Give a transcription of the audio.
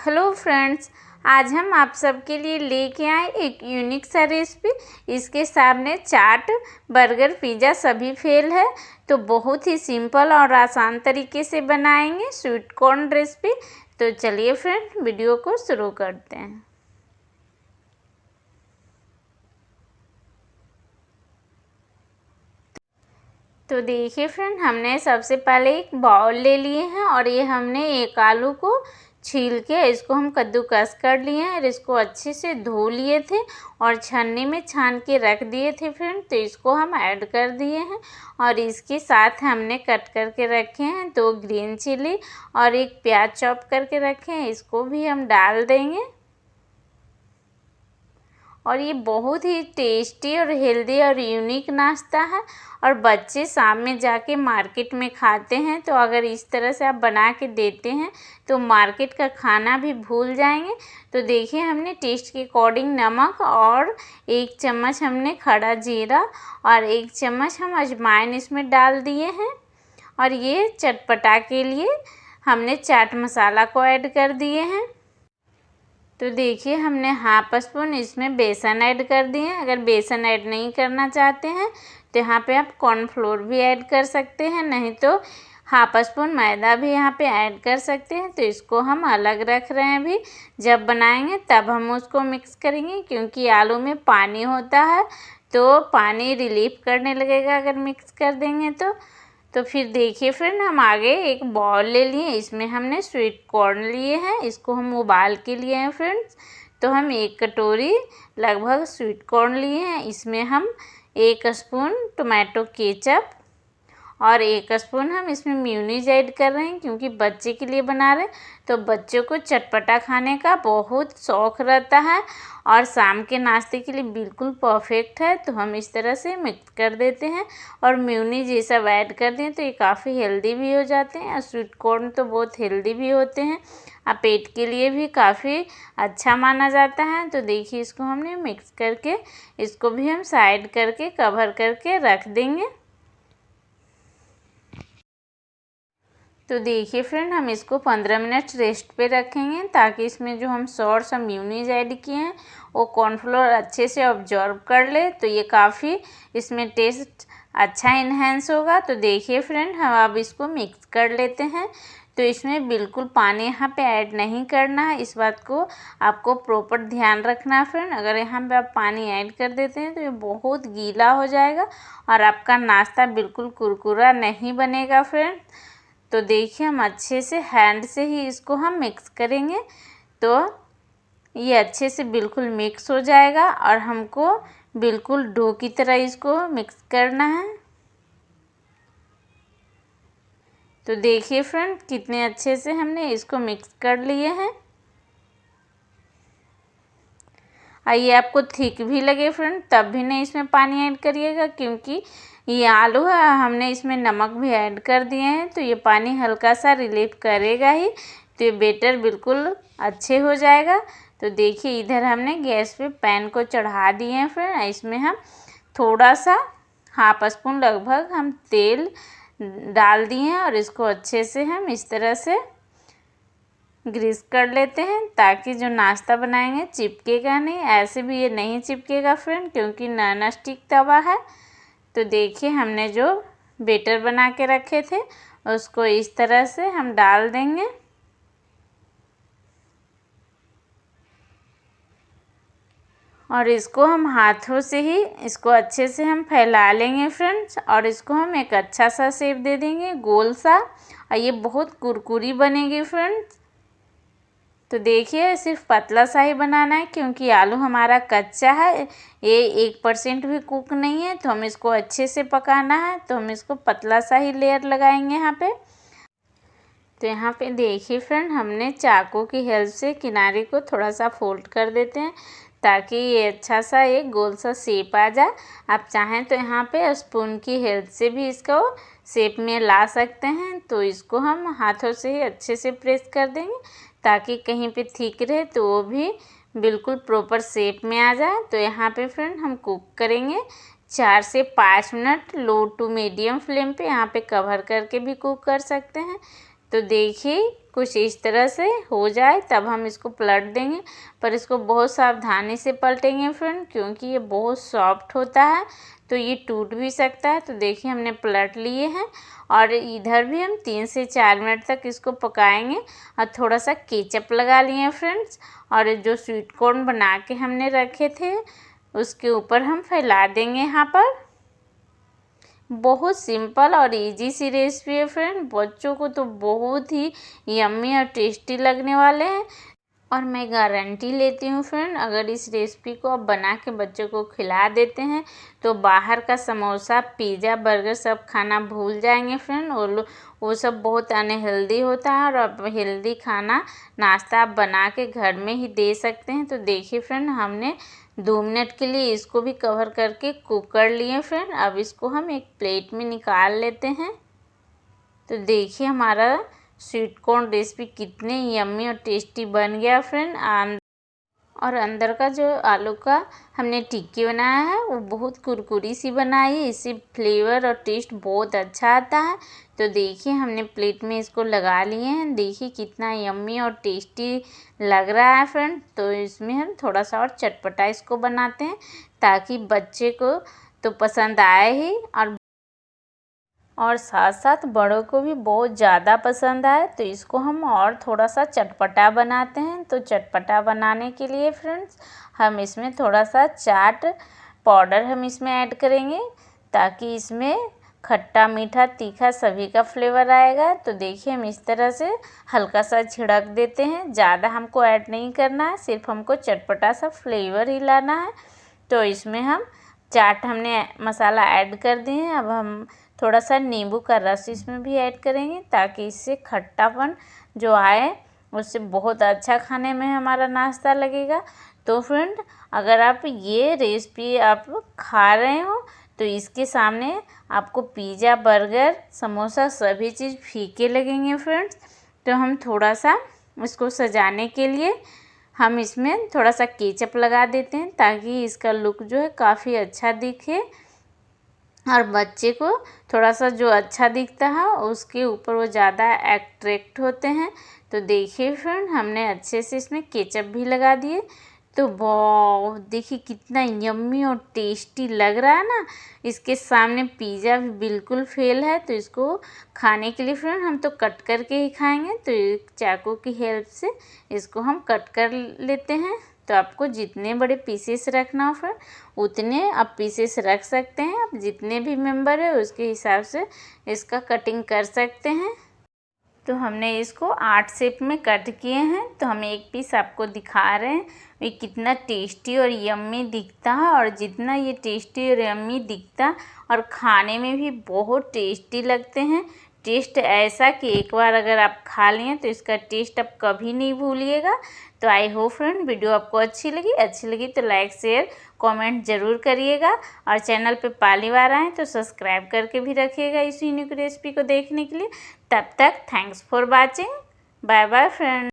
Hello friends, आज हम आप सबके लिए लेके आए एक यूनिक सा रेसिपी। इसके सामने चाट, बर्गर, पिज़्ज़ा सभी फेल है, तो बहुत ही सिंपल और आसान तरीके से बनाएंगे स्वीट कॉर्न रेसिपी। तो चलिए फ्रेंड, वीडियो को शुरू करते हैं। तो देखिए फ्रेंड, हमने सबसे पहले एक बाउल ले लिए हैं और ये हमने एक आलू को छील के इसको हम कद्दूकस कर लिए हैं और इसको अच्छे से धो लिए थे और छन्नी में छान के रख दिए थे फ्रेंड। तो इसको हम ऐड कर दिए हैं और इसके साथ हमने कट करके रखे हैं 2 ग्रीन चिली और एक प्याज चॉप करके रखे हैं, इसको भी हम डाल देंगे। और ये बहुत ही टेस्टी और हेल्दी और यूनिक नाश्ता है और बच्चे शाम में जाके मार्केट में खाते हैं, तो अगर इस तरह से आप बना के देते हैं तो मार्केट का खाना भी भूल जाएंगे। तो देखिए, हमने टेस्ट के अकॉर्डिंग नमक और 1 चम्मच हमने खड़ा जीरा और 1 चम्मच हम अजवाइन इसमें डाल दिए हैं और ये चटपटा के लिए हमने चाट मसाला को ऐड कर दिए हैं। तो देखिए, हमने ½ स्पून इसमें बेसन ऐड कर दिए हैं। अगर बेसन ऐड नहीं करना चाहते हैं तो यहाँ पे आप कॉर्नफ्लोर भी ऐड कर सकते हैं, नहीं तो ½ स्पून मैदा भी यहाँ पे ऐड कर सकते हैं। तो इसको हम अलग रख रहे हैं, अभी जब बनाएंगे तब हम उसको मिक्स करेंगे, क्योंकि आलू में पानी होता है तो पानी रिलीफ करने लगेगा अगर मिक्स कर देंगे तो फिर देखिए फ्रेंड, हम आगे एक बाउल ले लिए, इसमें हमने स्वीट कॉर्न लिए हैं, इसको हम उबाल के लिए हैं फ्रेंड्स। तो हम 1 कटोरी लगभग स्वीट कॉर्न लिए हैं, इसमें हम 1 स्पून टोमेटो केचप और 1 स्पून हम इसमें मेयोनीज ऐड कर रहे हैं, क्योंकि बच्चे के लिए बना रहे हैं तो बच्चों को चटपटा खाने का बहुत शौक़ रहता है और शाम के नाश्ते के लिए बिल्कुल परफेक्ट है। तो हम इस तरह से मिक्स कर देते हैं और मेयोनीज ये सब ऐड कर दें तो ये काफ़ी हेल्दी भी हो जाते हैं और स्वीट कॉर्न तो बहुत हेल्दी भी होते हैं और पेट के लिए भी काफ़ी अच्छा माना जाता है। तो देखिए, इसको हमने मिक्स करके इसको भी हम साइड करके कवर करके रख देंगे। तो देखिए फ्रेंड, हम इसको 15 मिनट रेस्ट पे रखेंगे, ताकि इसमें जो हम सॉस और मेयोनीज ऐड किए हैं वो कॉर्नफ्लोर अच्छे से ऑब्जॉर्व कर ले, तो ये काफ़ी इसमें टेस्ट अच्छा इन्हेंस होगा। तो देखिए फ्रेंड, हम अब इसको मिक्स कर लेते हैं। तो इसमें बिल्कुल पानी यहाँ पे ऐड नहीं करना है, इस बात को आपको प्रॉपर ध्यान रखना है फ्रेंड। अगर यहाँ पे आप पानी ऐड कर देते हैं तो ये बहुत गीला हो जाएगा और आपका नाश्ता बिल्कुल कुरकुरा नहीं बनेगा फ्रेंड। तो देखिए, हम अच्छे से हैंड से ही इसको हम मिक्स करेंगे तो ये अच्छे से बिल्कुल मिक्स हो जाएगा और हमको बिल्कुल डो की तरह इसको मिक्स करना है। तो देखिए फ्रेंड, कितने अच्छे से हमने इसको मिक्स कर लिए हैं। ये आपको थिक भी लगे फ्रेंड तब भी नहीं इसमें पानी ऐड करिएगा, क्योंकि ये आलू है, हमने इसमें नमक भी ऐड कर दिए हैं तो ये पानी हल्का सा रिलीफ करेगा ही, तो ये बेटर बिल्कुल अच्छे हो जाएगा। तो देखिए, इधर हमने गैस पे पैन को चढ़ा दिए हैं फ्रेंड, इसमें हम थोड़ा सा ½ स्पून लगभग हम तेल डाल दिए हैं और इसको अच्छे से हम इस तरह से ग्रीस कर लेते हैं, ताकि जो नाश्ता बनाएंगे चिपकेगा नहीं। ऐसे भी ये नहीं चिपकेगा फ्रेंड, क्योंकि नॉन स्टिक तवा है। तो देखिए, हमने जो बेटर बना के रखे थे उसको इस तरह से हम डाल देंगे और इसको हम हाथों से ही इसको अच्छे से हम फैला लेंगे फ्रेंड्स और इसको हम एक अच्छा सा शेप दे देंगे, गोल सा, और ये बहुत कुरकुरी बनेगी फ्रेंड्स। तो देखिए, सिर्फ पतला सा ही बनाना है, क्योंकि आलू हमारा कच्चा है, ये 1% भी कुक नहीं है, तो हम इसको अच्छे से पकाना है। तो हम इसको पतला सा ही लेयर लगाएंगे यहाँ पे। तो यहाँ पे देखिए फ्रेंड, हमने चाकू की हेल्प से किनारे को थोड़ा सा फोल्ड कर देते हैं, ताकि ये अच्छा सा एक गोल सा शेप आ जाए। आप चाहें तो यहाँ पे स्पून की हेल्प से भी इसको शेप में ला सकते हैं। तो इसको हम हाथों से ही अच्छे से प्रेस कर देंगे, ताकि कहीं पे थिक रहे तो वो भी बिल्कुल प्रॉपर शेप में आ जाए। तो यहाँ पे फ्रेंड हम कुक करेंगे 4 से 5 minute low to medium flame पे, यहाँ पे कवर करके भी कुक कर सकते हैं। तो देखिए, कुछ इस तरह से हो जाए तब हम इसको पलट देंगे, पर इसको बहुत सावधानी से पलटेंगे फ्रेंड, क्योंकि ये बहुत सॉफ्ट होता है तो ये टूट भी सकता है। तो देखिए हमने पलट लिए हैं और इधर भी हम 3 से 4 मिनट तक इसको पकाएंगे। और थोड़ा सा केचप लगा लिए फ्रेंड्स, और जो स्वीट कॉर्न बना के हमने रखे थे उसके ऊपर हम फैला देंगे। यहाँ पर बहुत सिंपल और इजी सी रेसिपी है फ्रेंड, बच्चों को तो बहुत ही यम्मी और टेस्टी लगने वाले हैं। और मैं गारंटी लेती हूँ फ्रेंड, अगर इस रेसिपी को आप बना के बच्चों को खिला देते हैं तो बाहर का समोसा, पिज़्ज़ा, बर्गर सब खाना भूल जाएंगे फ्रेंड। वो सब बहुत अनहेल्दी होता है, और आप हेल्दी खाना नाश्ता आप बना के घर में ही दे सकते हैं। तो देखिए फ्रेंड, हमने 2 मिनट के लिए इसको भी कवर करके कुक कर लिए फ्रेंड। अब इसको हम एक प्लेट में निकाल लेते हैं। तो देखिए हमारा स्वीट कॉर्न रेसिपी कितने यम्मी और टेस्टी बन गया फ्रेंड। और अंदर का जो आलू का हमने टिक्की बनाया है वो बहुत कुरकुरी सी बनाई है, इससे फ्लेवर और टेस्ट बहुत अच्छा आता है। तो देखिए हमने प्लेट में इसको लगा लिए हैं, देखिए कितना यम्मी और टेस्टी लग रहा है फ्रेंड। तो इसमें हम थोड़ा सा और चटपटा इसको बनाते हैं ताकि बच्चे को तो पसंद आए ही, और साथ साथ बड़ों को भी बहुत ज़्यादा पसंद आए। तो इसको हम और थोड़ा सा चटपटा बनाते हैं। तो चटपटा बनाने के लिए फ्रेंड्स हम इसमें थोड़ा सा चाट पाउडर हम इसमें ऐड करेंगे, ताकि इसमें खट्टा, मीठा, तीखा सभी का फ्लेवर आएगा। तो देखिए हम इस तरह से हल्का सा छिड़क देते हैं, ज़्यादा हमको ऐड नहीं करना है, सिर्फ हमको चटपटा सा फ्लेवर ही लाना है। तो इसमें हम चाट हमने मसाला ऐड कर दिए हैं। अब हम थोड़ा सा नींबू का रस इसमें भी ऐड करेंगे, ताकि इससे खट्टापन जो आए उससे बहुत अच्छा खाने में हमारा नाश्ता लगेगा। तो फ्रेंड, अगर आप ये रेसिपी आप खा रहे हो तो इसके सामने आपको पिज़्ज़ा, बर्गर, समोसा सभी चीज़ फीके लगेंगे फ्रेंड्स। तो हम थोड़ा सा इसको सजाने के लिए हम इसमें थोड़ा सा केचप लगा देते हैं, ताकि इसका लुक जो है काफ़ी अच्छा दिखे, और बच्चे को थोड़ा सा जो अच्छा दिखता है उसके ऊपर वो ज़्यादा अट्रैक्ट होते हैं। तो देखिए फ्रेंड, हमने अच्छे से इसमें केचप भी लगा दिए। तो बहुत देखिए कितना यम्मी और टेस्टी लग रहा है ना। इसके सामने पिज़्ज़ा भी बिल्कुल फेल है। तो इसको खाने के लिए फ्रेंड हम तो कट करके ही खाएंगे। तो एक चाकू की हेल्प से इसको हम कट कर लेते हैं। तो आपको जितने बड़े पीसेस रखना हो फ्रेंड उतने आप पीसेस रख सकते हैं। आप जितने भी मेंबर है उसके हिसाब से इसका कटिंग कर सकते हैं। तो हमने इसको 8 शेप में कट किए हैं। तो हम एक पीस आपको दिखा रहे हैं ये कितना टेस्टी और यम्मी दिखता है, और जितना ये टेस्टी और यम्मी दिखता और खाने में भी बहुत टेस्टी लगते हैं। टेस्ट ऐसा कि एक बार अगर आप खा लें तो इसका टेस्ट आप कभी नहीं भूलिएगा। तो आई होप फ्रेंड वीडियो आपको अच्छी लगी तो लाइक, शेयर, कमेंट ज़रूर करिएगा, और चैनल पे पहली बार आएँ तो सब्सक्राइब करके भी रखिएगा इस यूनिक रेसिपी को देखने के लिए। तब तक thanks for watching, bye bye friend.